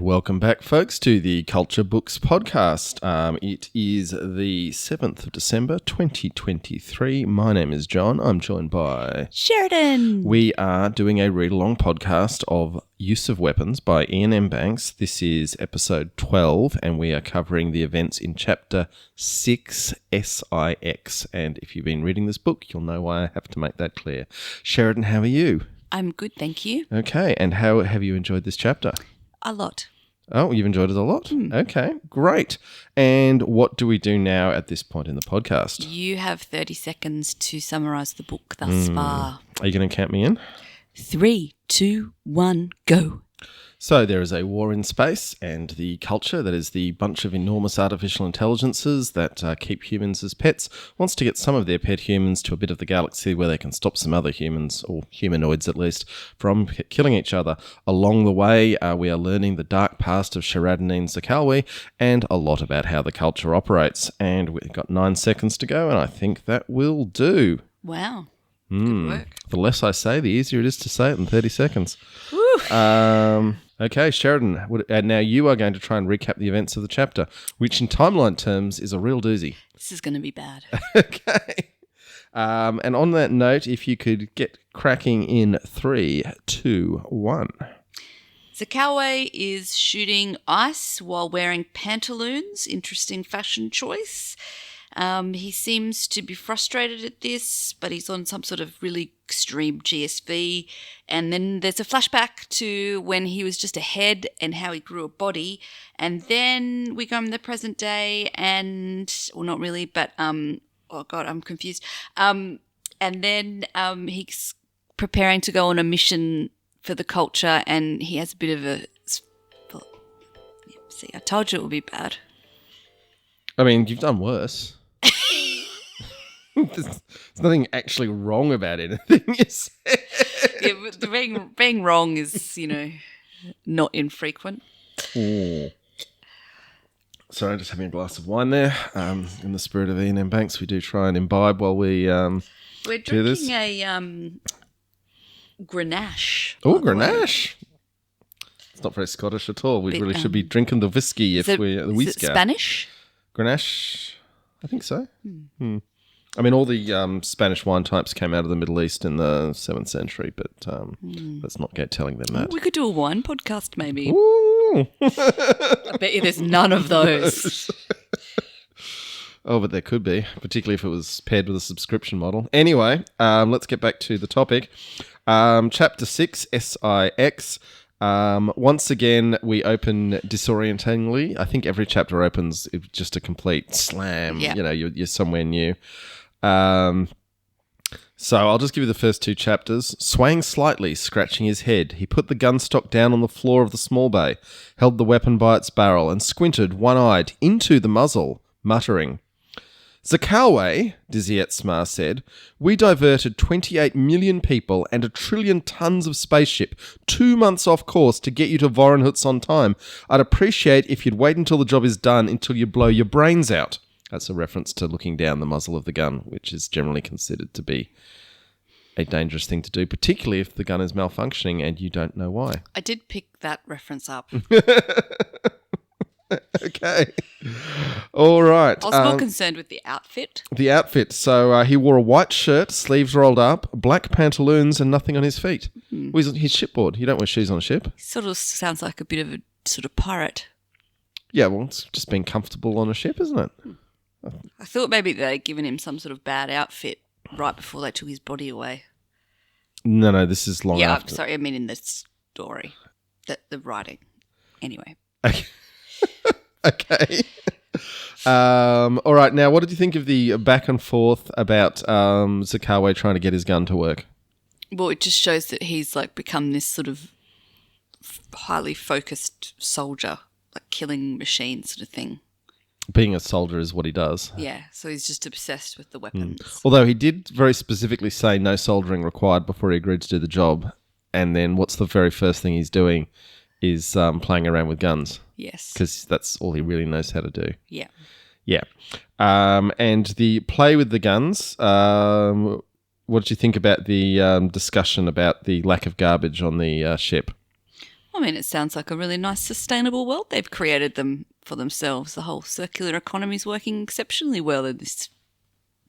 welcome back, folks, to the Culture Books podcast. It is the 7th of December, 2023. My name is John. I'm joined by Sheridan. We are doing a read-along podcast of Use of Weapons by Ian M. Banks. This is episode 12, and we are covering the events in chapter 6, SIX. And if you've been reading this book, you'll know why I have to make that clear. Sheridan, how are you? I'm good, thank you. Okay, and how have you enjoyed this chapter? A lot. Oh, you've enjoyed it a lot? Okay, great. And what do we do now at this point in the podcast? You have 30 seconds to summarise the book thus far. Are you going to count me in? 3, 2, 1, go. So there is a war in space, and the culture, that is the bunch of enormous artificial intelligences that keep humans as pets, wants to get some of their pet humans to a bit of the galaxy where they can stop some other humans, or humanoids at least, from killing each other. Along the way, we are learning the dark past of Sheridan and Zakalwe, and a lot about how the culture operates. And we've got 9 seconds to go, and I think that will do. Wow. Good work. The less I say, the easier it is to say it in 30 seconds. Woo. Okay, Sheridan, now you are going to try and recap the events of the chapter, which in timeline terms is a real doozy. This is going to be bad. Okay. And on that note, if you could get cracking in 3, 2, 1. Zakalwe is shooting ice while wearing pantaloons. Interesting fashion choice. He seems to be frustrated at this, but he's on some sort of really extreme GSV. And then there's a flashback to when he was just a head and how he grew a body. And then we go in the present day and, well, not really, but, oh God, I'm confused. And then he's preparing to go on a mission for the culture, and he has a bit of a, see, I told you it would be bad. I mean, you've done worse. There's nothing actually wrong about anything you said. Yeah, but being wrong is, not infrequent. Oh. Sorry, just having a glass of wine there. In the spirit of Ian M. Banks, we do try and imbibe while we We're do this. drinking a Grenache. Oh, Grenache. It's not very Scottish at all. We really should be drinking the whiskey Is it whisker. Spanish? Grenache, I think so. I mean, all the Spanish wine types came out of the Middle East in the 7th century, but let's not get telling them that. We could do a wine podcast maybe. Ooh. I bet you there's none of those. Oh, but there could be, particularly if it was paired with a subscription model. Anyway, let's get back to the topic. Chapter 6, SIX. Once again, we open disorientatingly. I think every chapter opens with just a complete slam. Yeah. You're somewhere new. So I'll just give you the first 2 chapters. Swaying slightly, scratching his head, he put the gun stock down on the floor of the small bay, held the weapon by its barrel, and squinted, one-eyed, into the muzzle, muttering. Zakalwe, Dizietsma said, we diverted 28 million people and 1 trillion tons of spaceship 2 months off course to get you to Voronhuts on time. I'd appreciate if you'd wait until the job is done until you blow your brains out. That's a reference to looking down the muzzle of the gun, which is generally considered to be a dangerous thing to do, particularly if the gun is malfunctioning and you don't know why. I did pick that reference up. Okay. All right. I was more concerned with the outfit. The outfit. So he wore a white shirt, sleeves rolled up, black pantaloons, and nothing on his feet. Well, he's shipboard. You don't wear shoes on a ship. Sort of sounds like a bit of a sort of pirate. Yeah, well, it's just being comfortable on a ship, isn't it? I thought maybe they'd given him some sort of bad outfit right before they took his body away. No, this is long Yeah, after. I'm sorry, I mean in the story, the writing. Anyway. Okay. Okay. All right. Now, what did you think of the back and forth about Zakalwe trying to get his gun to work? Well, it just shows that he's become this sort of highly focused soldier, killing machines sort of thing. Being a soldier is what he does. Yeah, so he's just obsessed with the weapons. Although he did very specifically say no soldering required before he agreed to do the job. And then what's the very first thing he's doing is playing around with guns. Yes. Because that's all he really knows how to do. Yeah. Yeah. And the play with the guns, what did you think about the discussion about the lack of garbage on the ship? I mean, it sounds like a really nice, sustainable world they've created them for themselves. The whole circular economy is working exceptionally well in this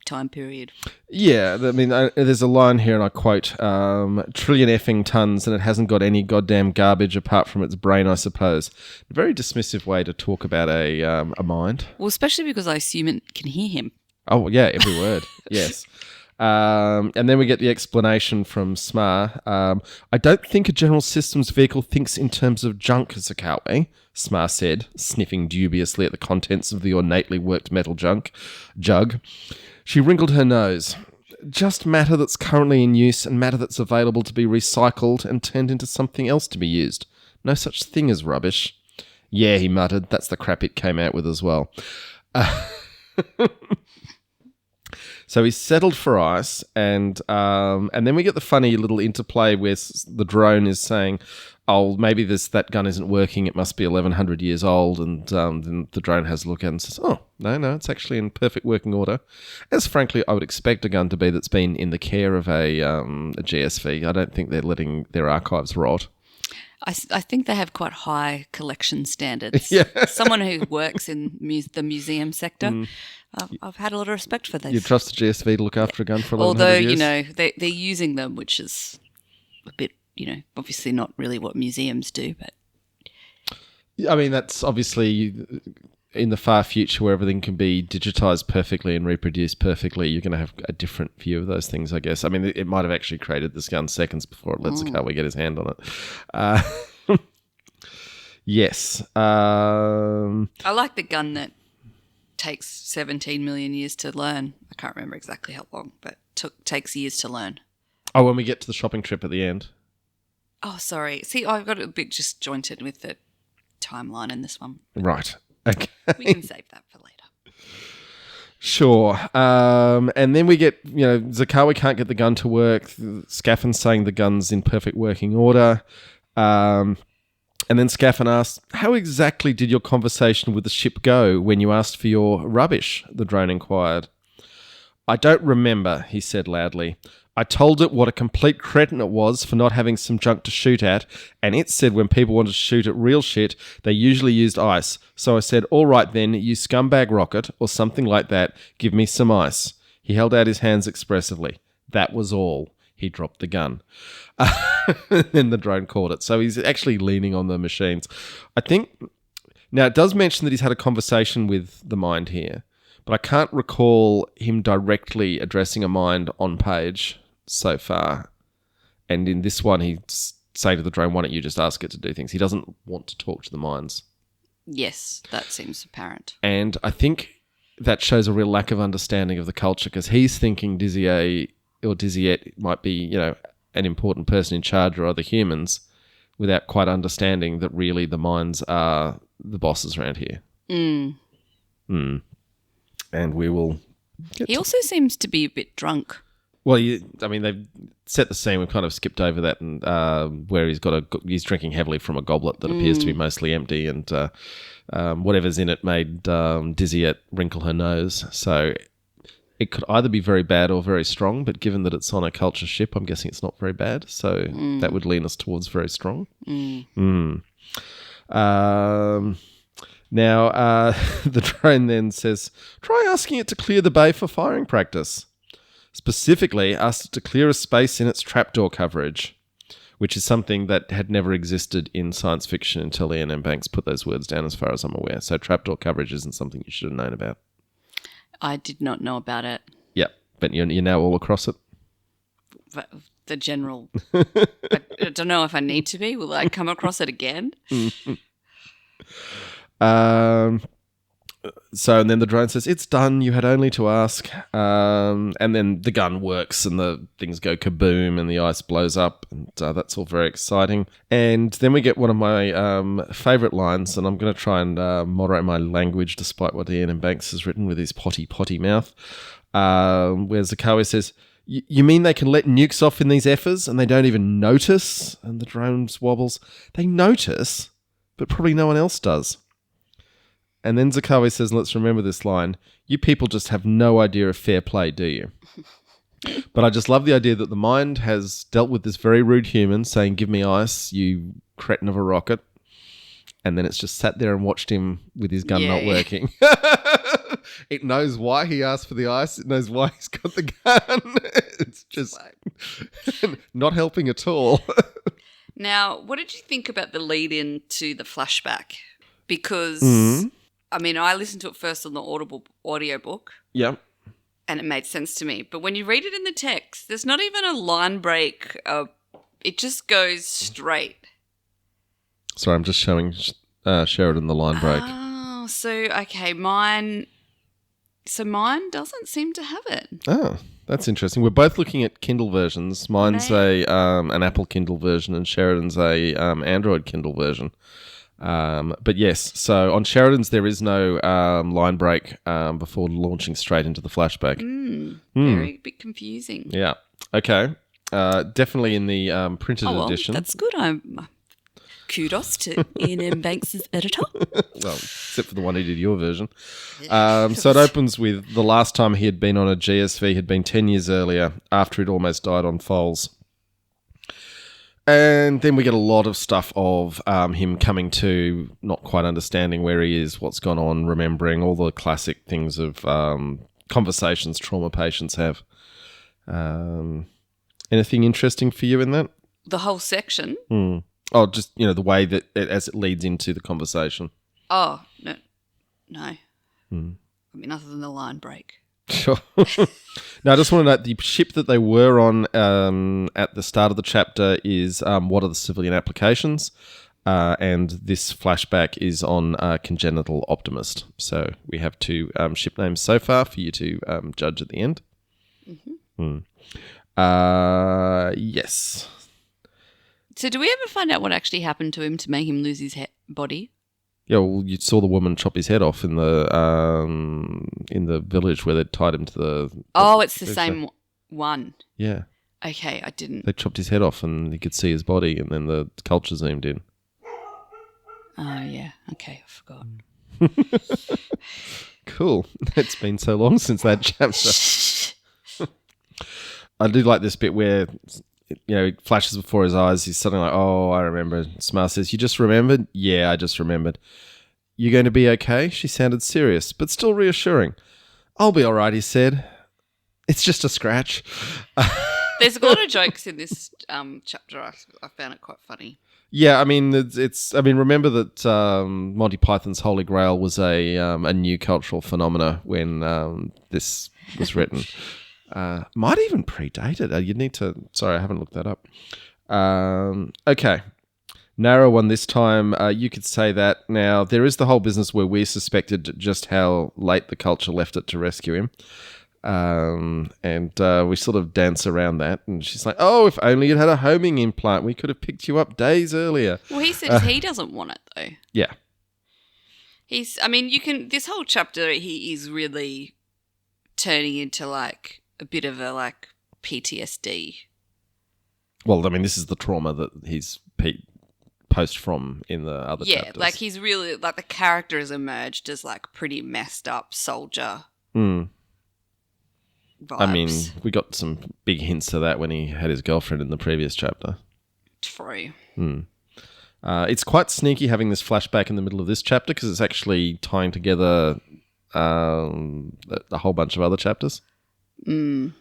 time period. Yeah, I mean, there's a line here, and I quote, trillion effing tons, and it hasn't got any goddamn garbage apart from its brain, I suppose. A very dismissive way to talk about a mind. Well, especially because I assume it can hear him. Oh, yeah, every word, yes. And then we get the explanation from Smar. I don't think a general systems vehicle thinks in terms of junk, Zakalwe, Smar said, sniffing dubiously at the contents of the ornately worked metal jug. She wrinkled her nose. Just matter that's currently in use and matter that's available to be recycled and turned into something else to be used. No such thing as rubbish. Yeah, he muttered. That's the crap it came out with as well. So he's settled for ice, and then we get the funny little interplay where the drone is saying, oh, maybe that gun isn't working, it must be 1,100 years old, and then the drone has a look at it and says, oh, no, it's actually in perfect working order. As frankly, I would expect a gun to be that's been in the care of a GSV. I don't think they're letting their archives rot. I think they have quite high collection standards. Yeah. Someone who works in the museum sector, I've had a lot of respect for this. You trust the GSV to look after a gun for 1,100 Although, years? they're using them, which is a bit, obviously not really what museums do. But I mean, that's obviously in the far future where everything can be digitized perfectly and reproduced perfectly. You're going to have a different view of those things, I guess. I mean, it might have actually created this gun seconds before it lets Zakalwe get his hand on it. Yes. I like the gun that takes 17 million years to learn. I can't remember exactly how long, but takes years to learn. Oh, when we get to the shopping trip at the end. Oh, sorry. See, I've got it a bit disjointed with the timeline in this one. Right. Okay. We can save that for later. Sure. And then we get, Zakalwe can't get the gun to work. Scaffin's saying the gun's in perfect working order. And then Scaffin asks, how exactly did your conversation with the ship go when you asked for your rubbish? The drone inquired. I don't remember, he said loudly. I told it what a complete cretin it was for not having some junk to shoot at, and it said when people wanted to shoot at real shit, they usually used ice. So I said, all right then, you scumbag rocket, or something like that, give me some ice. He held out his hands expressively. That was all. He dropped the gun. Then the drone caught it. So he's actually leaning on the machines. I think, now it does mention that he's had a conversation with the mind here, but I can't recall him directly addressing a mind on page so far. And in this one, he's saying to the drone, why don't you just ask it to do things? He doesn't want to talk to the minds. Yes, that seems apparent. And I think that shows a real lack of understanding of the culture, because he's thinking Dizier or Diziette might be, an important person in charge or other humans, without quite understanding that really the minds are the bosses around here. And we will He also seems to be a bit drunk. Well, they've set the scene. We've kind of skipped over that, and where he's drinking heavily from a goblet that appears to be mostly empty, and whatever's in it made Diziette wrinkle her nose. So it could either be very bad or very strong, but given that it's on a culture ship, I'm guessing it's not very bad. So that would lean us towards very strong. Now, the drone then says, try asking it to clear the bay for firing practice. Specifically, asked it to clear a space in its trapdoor coverage, which is something that had never existed in science fiction until Ian M. Banks put those words down, as far as I'm aware. So trapdoor coverage isn't something you should have known about. I did not know about it. Yep, but you're now all across it. The general... I don't know if I need to be. Will I come across it again? So, and then the drone says, it's done, you had only to ask. And then the gun works and the things go kaboom and the ice blows up, and that's all very exciting. And then we get one of my favourite lines, and I'm going to try and moderate my language despite what Ian and Banks has written with his potty mouth, where Zakalwe says, you mean they can let nukes off in these effers and they don't even notice? And the drone wobbles. They notice, but probably no one else does. And then Zakalwe says, let's remember this line, you people just have no idea of fair play, do you? But I just love the idea that the mind has dealt with this very rude human saying, give me ice, you cretin of a rocket. And then it's just sat there and watched him with his gun not working. It knows why he asked for the ice. It knows why he's got the gun. It's just not helping at all. Now, what did you think about the lead-in to the flashback? Because, I mean, I listened to it first on the Audible audiobook. Yeah. And it made sense to me. But when you read it in the text, there's not even a line break. It just goes straight. Sorry, I'm just showing Sheridan the line break. Oh, so, okay, mine doesn't seem to have it. Oh, that's interesting. We're both looking at Kindle versions. Mine's an Apple Kindle version and Sheridan's a Android Kindle version. But yes, so on Sheridan's there is no line break before launching straight into the flashback. Very bit confusing. Yeah. Okay. Definitely in the printed edition. That's good. Kudos to Ian M. Banks' editor. Well, except for the one who did your version. So it opens with the last time he had been on a GSV had been 10 years earlier, after he'd almost died on Foals. And then we get a lot of stuff of him coming to, not quite understanding where he is, what's gone on, remembering all the classic things of conversations trauma patients have. Anything interesting for you in that? The whole section? Oh, just, the way that as it leads into the conversation. Oh, no. I mean, other than the line break. Sure. Now, I just want to note the ship that they were on at the start of the chapter is what are the civilian applications? And this flashback is on Congenital Optimist. So we have two ship names so far for you to judge at the end. Yes. So do we ever find out what actually happened to him to make him lose his body? Yeah, well, you saw the woman chop his head off in the village where they tied him to the... Oh, it's the same one. Yeah. Okay, I didn't... They chopped his head off and you could see his body and then the culture zoomed in. Oh, yeah. Okay, I forgot. Cool. It's been so long since that chapter. I do like this bit where... it flashes before his eyes. He's suddenly like, oh, I remember. Smile says, you just remembered? Yeah, I just remembered. You going to be okay? She sounded serious, but still reassuring. I'll be all right, he said. It's just a scratch. There's a lot of jokes in this chapter. I found it quite funny. Yeah, I mean, remember that Monty Python's Holy Grail was a new cultural phenomena when this was written. Might even predate it. You'd need to... Sorry, I haven't looked that up. Okay. Narrow one this time. You could say that. Now, there is the whole business where we suspected just how late the culture left it to rescue him. And we sort of dance around that. And she's like, oh, if only you'd had a homing implant. We could have picked you up days earlier. Well, he says he doesn't want it, though. Yeah. This whole chapter, he is really turning into, like... a bit of a, PTSD. Well, I mean, this is the trauma that he's post from in the other chapters. Yeah, he's really, the character has emerged as, pretty messed up soldier vibes. I mean, we got some big hints to that when he had his girlfriend in the previous chapter. True. It's quite sneaky having this flashback in the middle of this chapter because it's actually tying together a whole bunch of other chapters. And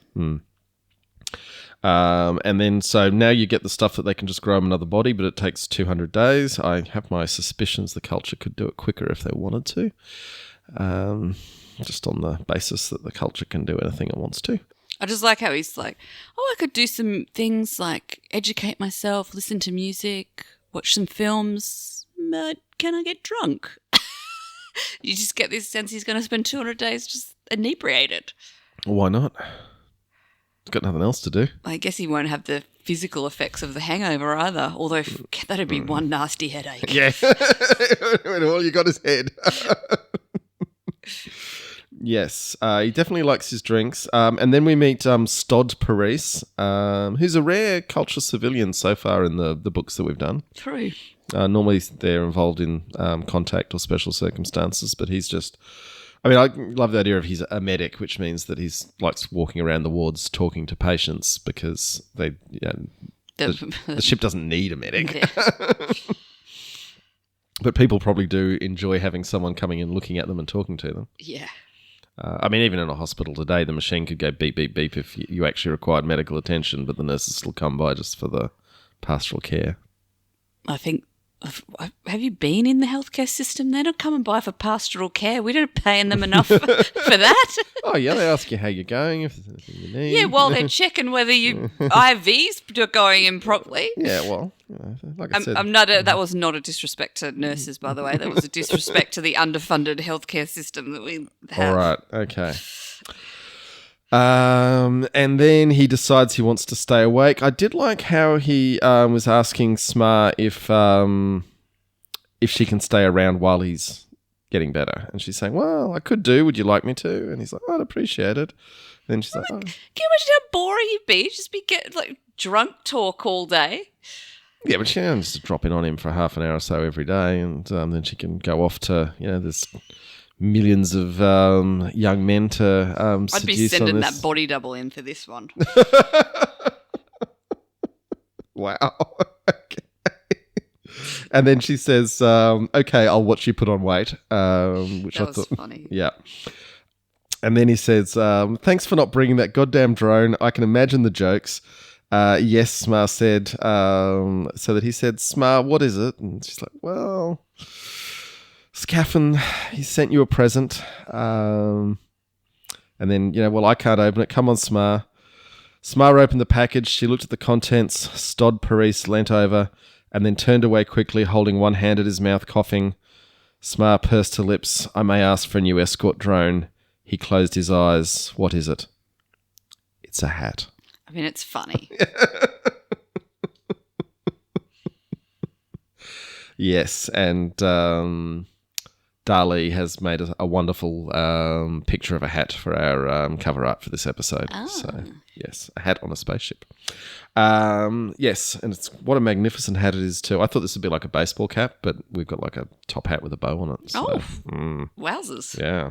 then so now you get the stuff that they can just grow him another body, but it takes 200 days. I have my suspicions the culture could do it quicker if they wanted to, just on the basis that the culture can do anything it wants to. I just like how he's like, oh, I could do some things like educate myself, listen to music, watch some films, but can I get drunk? You just get this sense he's going to spend 200 days just inebriated. Why not? He's got nothing else to do. I guess he won't have the physical effects of the hangover either, although that'd be one nasty headache. Yeah. When all you got is head. Yes, he definitely likes his drinks. And then we meet Stod Paris, who's a rare culture civilian so far in the books that we've done. True. Normally they're involved in contact or special circumstances, but he's just I mean, I love the idea of he's a medic, which means that he's likes walking around the wards talking to patients because the ship doesn't need a medic. Yeah. But people probably do enjoy having someone coming in, looking at them and talking to them. Yeah. I mean, even in a hospital today, the machine could go beep, beep, beep if you actually required medical attention, but the nurses still come by just for the pastoral care. I think, have you been in the healthcare system? They're not coming by for pastoral care. We don't paying them enough for that. Oh, yeah, they ask you how you're going, if there's anything you need. Yeah, well, they're checking whether your IVs are going in properly. Yeah, well, like I said. That was not a disrespect to nurses, by the way. That was a disrespect to the underfunded healthcare system that we have. All right, okay. And then he decides he wants to stay awake. I did like how he was asking Smar if she can stay around while he's getting better. And she's saying, well, I could do. Would you like me to? And he's like, I'd appreciate it. And then she's like, oh. Can you imagine how boring you'd be? Just be drunk talk all day. Yeah, but she can just drop in on him for half an hour or so every day, and then she can go off to, there's millions of young men to I'd be sending that body double in for this one. Wow. Okay. And then she says, okay, I'll watch you put on weight. Which that was funny. Yeah. And then he says, thanks for not bringing that goddamn drone. I can imagine the jokes. Yes, Smar said. So that he said, Smar, what is it? And she's like, well, Scaffin, he sent you a present. And then, well, I can't open it. Come on, Smar. Smar opened the package. She looked at the contents. Stod Paris leant over and then turned away quickly, holding one hand at his mouth, coughing. Smar pursed her lips. I may ask for a new escort drone. He closed his eyes. What is it? It's a hat. I mean, it's funny. Yes, and Dali has made a wonderful picture of a hat for our cover art for this episode. Oh. So, yes, a hat on a spaceship. Yes, and what a magnificent hat it is too. I thought this would be like a baseball cap, but we've got like a top hat with a bow on it. So, wowzers. Yeah.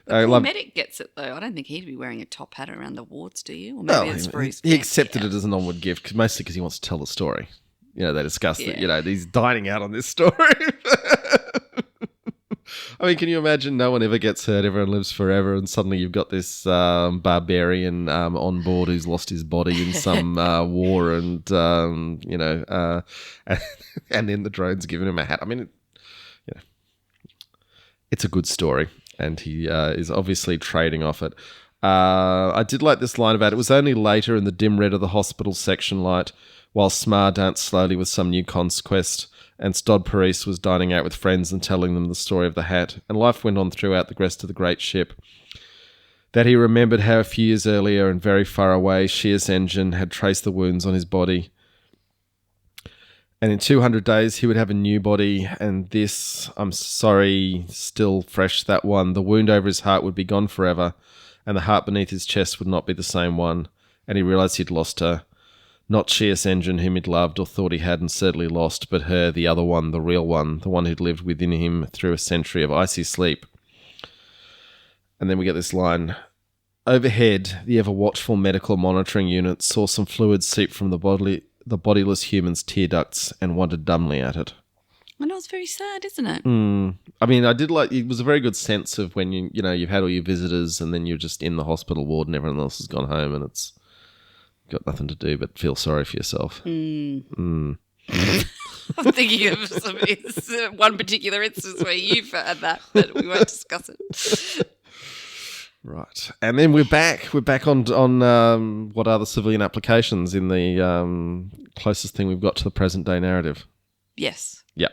The medic gets it, though. I don't think he'd be wearing a top hat around the wards, do you? Or maybe it's for his he accepted it as an onward gift, mostly because he wants to tell the story. They discussed that, he's dining out on this story. I mean, can you imagine no one ever gets hurt, everyone lives forever, and suddenly you've got this barbarian on board who's lost his body in some war and then the drone's giving him a hat. I mean, it's a good story. And he is obviously trading off it. I did like this line about it was only later in the dim red of the hospital section light while Smar danced slowly with some new conquest and Stod Paris was dining out with friends and telling them the story of the hat. And life went on throughout the rest of the great ship. That he remembered how a few years earlier and very far away Shear's engine had traced the wounds on his body. And in 200 days, he would have a new body, and this, I'm sorry, still fresh, that one. The wound over his heart would be gone forever, and the heart beneath his chest would not be the same one. And he realised he'd lost her. Not Shear's engine, whom he'd loved or thought he had and certainly lost, but her, the other one, the real one, the one who'd lived within him through a century of icy sleep. And then we get this line. Overhead, the ever-watchful medical monitoring unit saw some fluid seep from the bodiless human's tear ducts and wondered dumbly at it. I know, it's very sad, isn't it? I mean, I did like, it was a very good sense of when you've had all your visitors and then you're just in the hospital ward and everyone else has gone home and it's got nothing to do but feel sorry for yourself. I'm thinking of one particular instance where you've had that, but we won't discuss it. Right. And then we're back on what are the civilian applications in the closest thing we've got to the present day narrative. Yes. Yeah.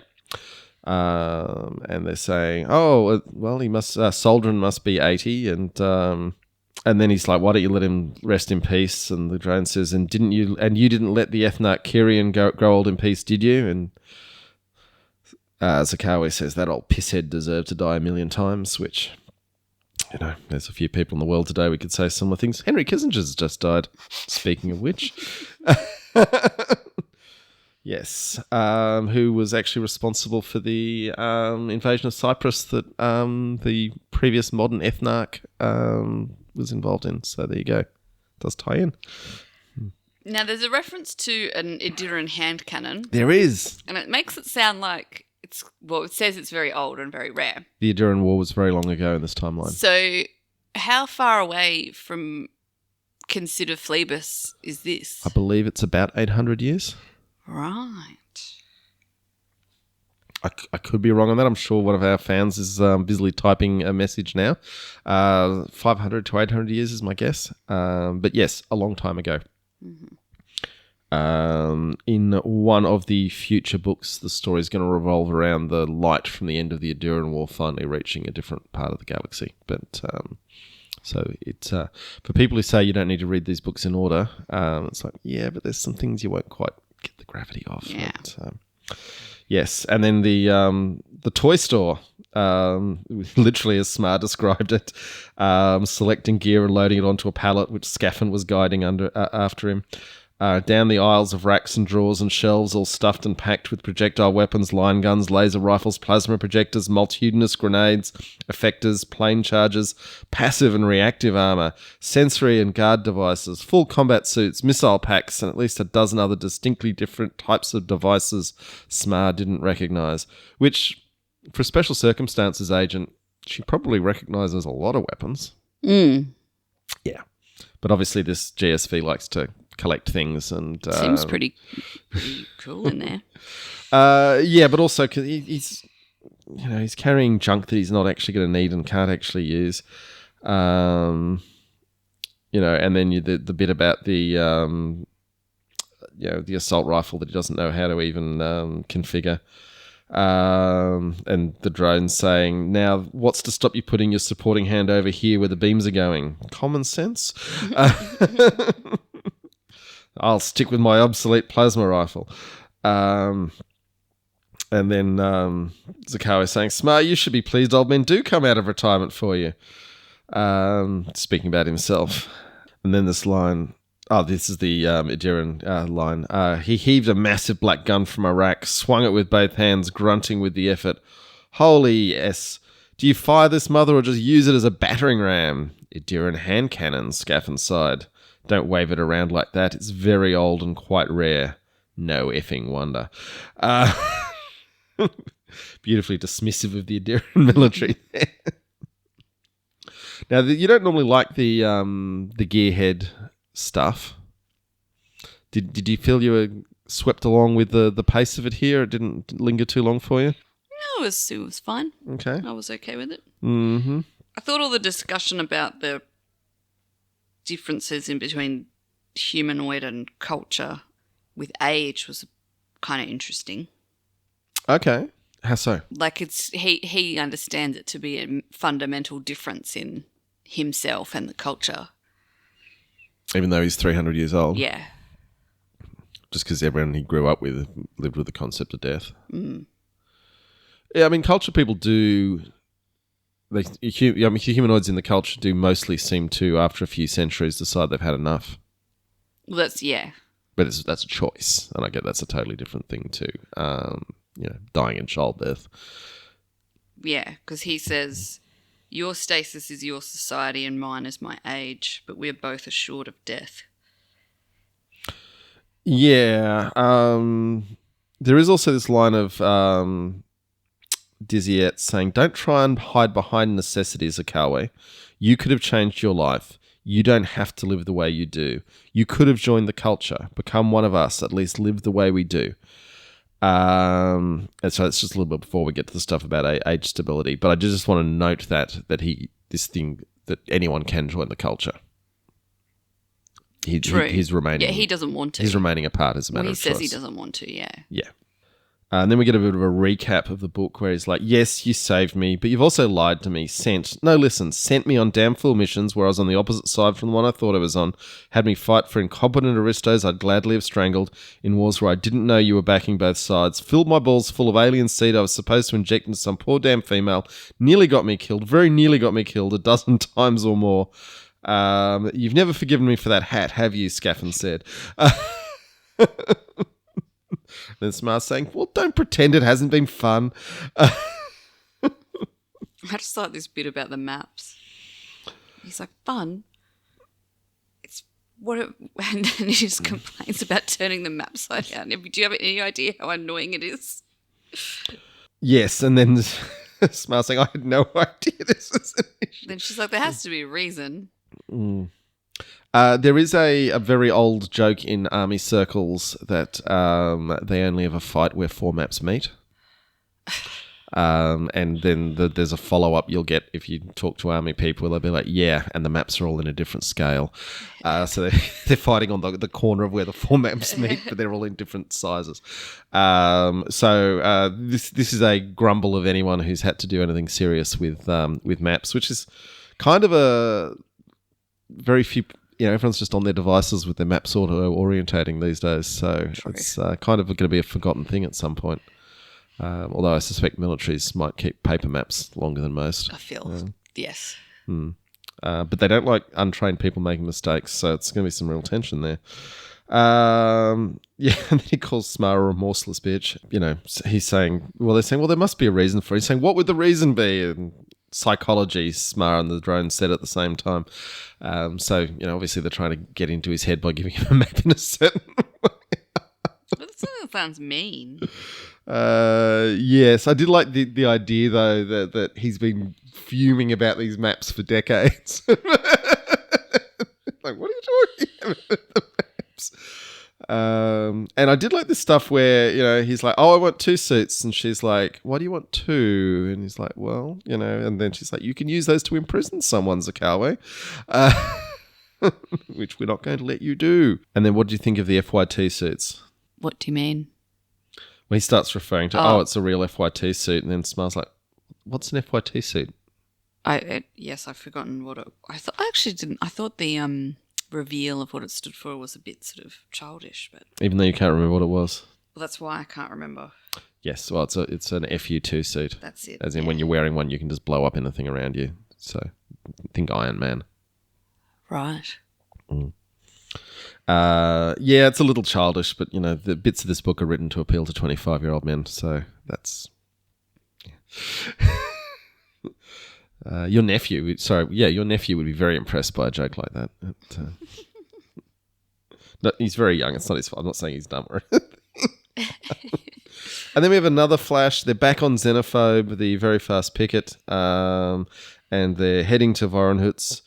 And they're saying, oh, well, Soldrin must be 80 and then he's like, why don't you let him rest in peace? And the drone says, and you didn't let the ethnarch Kyrian grow old in peace, did you? And Zakalwe says that old pisshead deserved to die a million times, which, there's a few people in the world today we could say similar things. Henry Kissinger's just died, speaking of which. Yes, who was actually responsible for the invasion of Cyprus that the previous modern ethnarch was involved in. So there you go. Does tie in. Now, there's a reference to an Idiran hand cannon. There is. And it makes it sound like it says it's very old and very rare. The Idiran War was very long ago in this timeline. So how far away from consider Phlebas is this? I believe it's about 800 years. Right. I could be wrong on that. I'm sure one of our fans is busily typing a message now. 500 to 800 years is my guess. But yes, a long time ago. Mm-hmm. In one of the future books, the story is going to revolve around the light from the end of the Idiran War finally reaching a different part of the galaxy. But so it's for people who say you don't need to read these books in order. It's like, yeah, but there's some things you won't quite get the gravity of. Yeah. But, yes, and then the toy store, literally as Smart described it, selecting gear and loading it onto a pallet, which Scaffin was guiding after him. Down the aisles of racks and drawers and shelves, all stuffed and packed with projectile weapons, line guns, laser rifles, plasma projectors, multitudinous grenades, effectors, plane charges, passive and reactive armor, sensory and guard devices, full combat suits, missile packs, and at least a dozen other distinctly different types of devices Smar didn't recognize, which, for a special circumstances agent, she probably recognizes a lot of weapons. Mm. Yeah. But obviously this GSV likes to collect things and seems pretty cool in there. Yeah, but also cause he's carrying junk that he's not actually going to need and can't actually use. And then the bit about the the assault rifle that he doesn't know how to even configure. And the drone saying, now what's to stop you putting your supporting hand over here where the beams are going? Common sense. I'll stick with my obsolete plasma rifle. And then Zakalwe saying, Smart, you should be pleased old men do come out of retirement for you. Speaking about himself. And then this line, this is the Idiran line. He heaved a massive black gun from a rack, swung it with both hands, grunting with the effort. Holy S. Do you fire this mother or just use it as a battering ram? Idiran hand cannon, Scaffin sighed. Don't wave it around like that. It's very old and quite rare. No effing wonder. Beautifully dismissive of the Idiran military. Now, you don't normally like the gearhead stuff. Did you feel you were swept along with the pace of it here? It didn't linger too long for you? No, it was fine. Okay. I was okay with it. Mm-hmm. I thought all the discussion about the differences in between humanoid and culture with age was kind of interesting. Okay. How so? Like he understands it to be a fundamental difference in himself and the culture. Even though he's 300 years old? Yeah. Just because everyone he grew up with lived with the concept of death. Mm. Yeah, I mean, culture people do... humanoids in the culture do mostly seem to, after a few centuries, decide they've had enough. Well, that's, yeah. But that's a choice, and I get that's a totally different thing too. Dying in childbirth. Yeah, because he says, your stasis is your society and mine is my age, but we're both assured of death. Yeah. There is also this line of Diziet saying, don't try and hide behind necessities, Zakalwe. You could have changed your life. You don't have to live the way you do. You could have joined the culture, become one of us, at least live the way we do. And so it's just a little bit before we get to the stuff about age stability. But I just want to note that anyone can join the culture. He's remaining. Yeah, he doesn't want to. He's remaining apart as a matter of choice. He says he doesn't want to, yeah. Yeah. And then we get a bit of a recap of the book where he's like, yes, you saved me, but you've also lied to me. Sent me on damn fool missions where I was on the opposite side from the one I thought I was on. Had me fight for incompetent aristos I'd gladly have strangled in wars where I didn't know you were backing both sides. Filled my balls full of alien seed I was supposed to inject into some poor damn female. Nearly got me killed, very nearly got me killed 12 times or more. You've never forgiven me for that hat, have you? Scaffin said. Then Smar's saying, well, don't pretend it hasn't been fun. I just like this bit about the maps. He's like, fun? It's what it, and then he just complains about turning the map side down. Do you have any idea how annoying it is? Yes, and then Smar's saying, I had no idea this was an issue. Then she's like, there has to be a reason. There is a very old joke in army circles that they only ever fight where 4 maps meet. And then there's a follow-up you'll get if you talk to army people. They'll be like, yeah, and the maps are all in a different scale. So they're fighting on the corner of where the 4 maps meet, but they're all in different sizes. So this is a grumble of anyone who's had to do anything serious with maps, which is kind of a very few... everyone's just on their devices with their maps auto-orientating these days. So True. It's kind of going to be a forgotten thing at some point. Although I suspect militaries might keep paper maps longer than most. I feel, yes. But they don't like untrained people making mistakes, so it's going to be some real tension there. And then he calls Smar a remorseless bitch. He's saying, they're saying, there must be a reason for it. He's saying, what would the reason be? And psychology, Smar and the drone said at the same time. So, obviously they're trying to get into his head by giving him a map in a certain way. But that sounds mean. Yes, I did like the idea though that he's been fuming about these maps for decades. Like, what are you talking about the maps? And I did like this stuff where he's like, oh, I want 2 suits, and she's like, why do you want 2? And he's like, well, and then she's like, you can use those to imprison someone, Zakalwe. Which we're not going to let you do. And then what do you think of the FYT suits? What do you mean? When he starts referring to, it's a real FYT suit, and then Smar's like, what's an FYT suit? Yes, I've forgotten what it... I actually didn't... I thought the reveal of what it stood for was a bit sort of childish, but... Even though you can't remember what it was? Well, that's why I can't remember. Yes, well, it's an FU2 suit. That's it. As in when you're wearing one, you can just blow up anything around you. So, think Iron Man. Right. It's a little childish, but the bits of this book are written to appeal to 25-year-old men, so that's your nephew would be very impressed by a joke like that. No, he's very young. It's not his fault. I'm not saying he's dumb or anything. And then we have another flash. They're back on Xenophobe, the very fast picket, and they're heading to Voronhuts.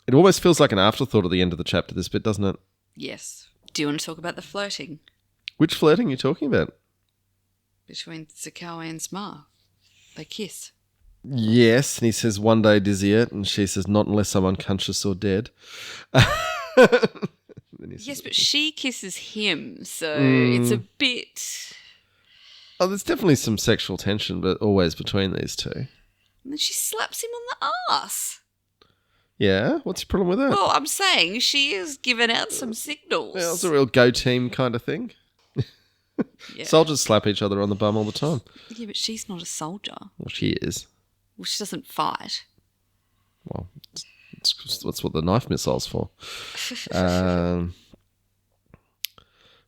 It almost feels like an afterthought at the end of the chapter, this bit, doesn't it? Yes. Do you want to talk about the flirting? Which flirting are you talking about? Between Zakalwe and Smar. They kiss. Yes, and he says, one day Dizzy, and she says, not unless I'm unconscious or dead. Yes, but she kisses him, so it's a bit... Oh, there's definitely some sexual tension, but always between these two. And then she slaps him on the arse. Yeah? What's your problem with that? Well, I'm saying she is giving out some signals. Yeah, it's a real go team kind of thing. Yeah. Soldiers slap each other on the bum all the time. Yeah, but she's not a soldier. Well, she is. Well, she doesn't fight. Well, that's what the knife missile's for.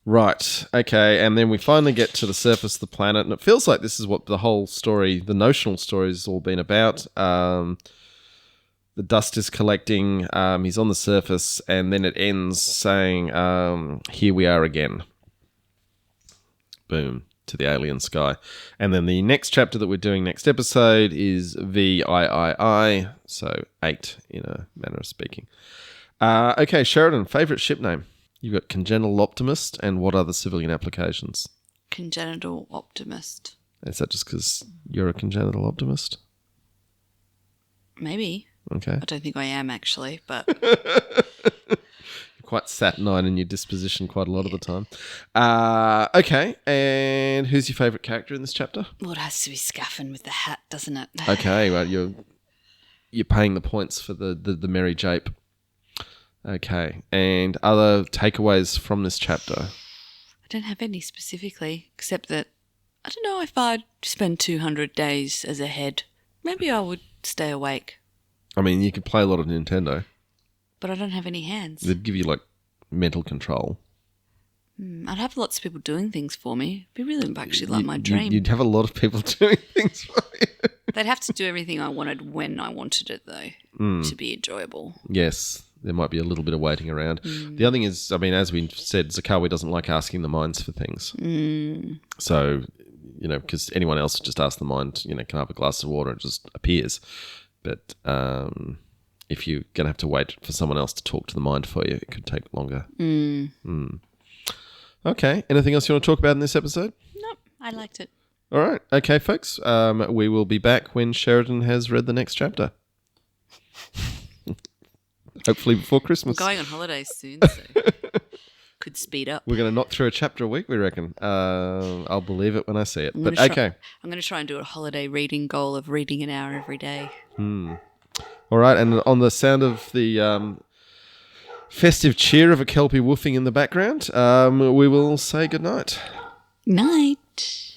Right. Okay. And then we finally get to the surface of the planet, and it feels like this is what the whole story, the notional story, has all been about. The dust is collecting. He's on the surface, and then it ends saying, here we are again. Boom. To the alien sky. And then the next chapter that we're doing next episode is VIII, so 8 in a manner of speaking. Okay, Sheridan, favourite ship name? You've got Congenital Optimist, and what other civilian applications? Congenital Optimist. Is that just because you're a congenital optimist? Maybe. Okay. I don't think I am, actually, but... Quite saturnine in your disposition quite a lot of the time. Okay, and who's your favourite character in this chapter? Well, it has to be Scaffin with the hat, doesn't it? Okay, well, you're paying the points for the merry jape. Okay, and other takeaways from this chapter? I don't have any specifically, except that I don't know if I'd spend 200 days as a head. Maybe I would stay awake. I mean, you could play a lot of Nintendo. But I don't have any hands. They'd give you, like, mental control. I'd have lots of people doing things for me. It'd be really actually like my dream. You'd have a lot of people doing things for you. They'd have to do everything I wanted when I wanted it, though, to be enjoyable. Yes, there might be a little bit of waiting around. The other thing is, I mean, as we said, Zakalwe doesn't like asking the minds for things. So, because anyone else would just ask the mind, can I have a glass of water? It just appears. But if you're going to have to wait for someone else to talk to the mind for you, it could take longer. Okay. Anything else you want to talk about in this episode? Nope, I liked it. All right. Okay, folks. We will be back when Sheridan has read the next chapter. Hopefully before Christmas. I'm going on holidays soon, so could speed up. We're going to knock through a chapter a week, we reckon. I'll believe it when I see it. But okay. I'm going to try and do a holiday reading goal of reading an hour every day. All right. And on the sound of the festive cheer of a Kelpie woofing in the background, we will say goodnight. Night.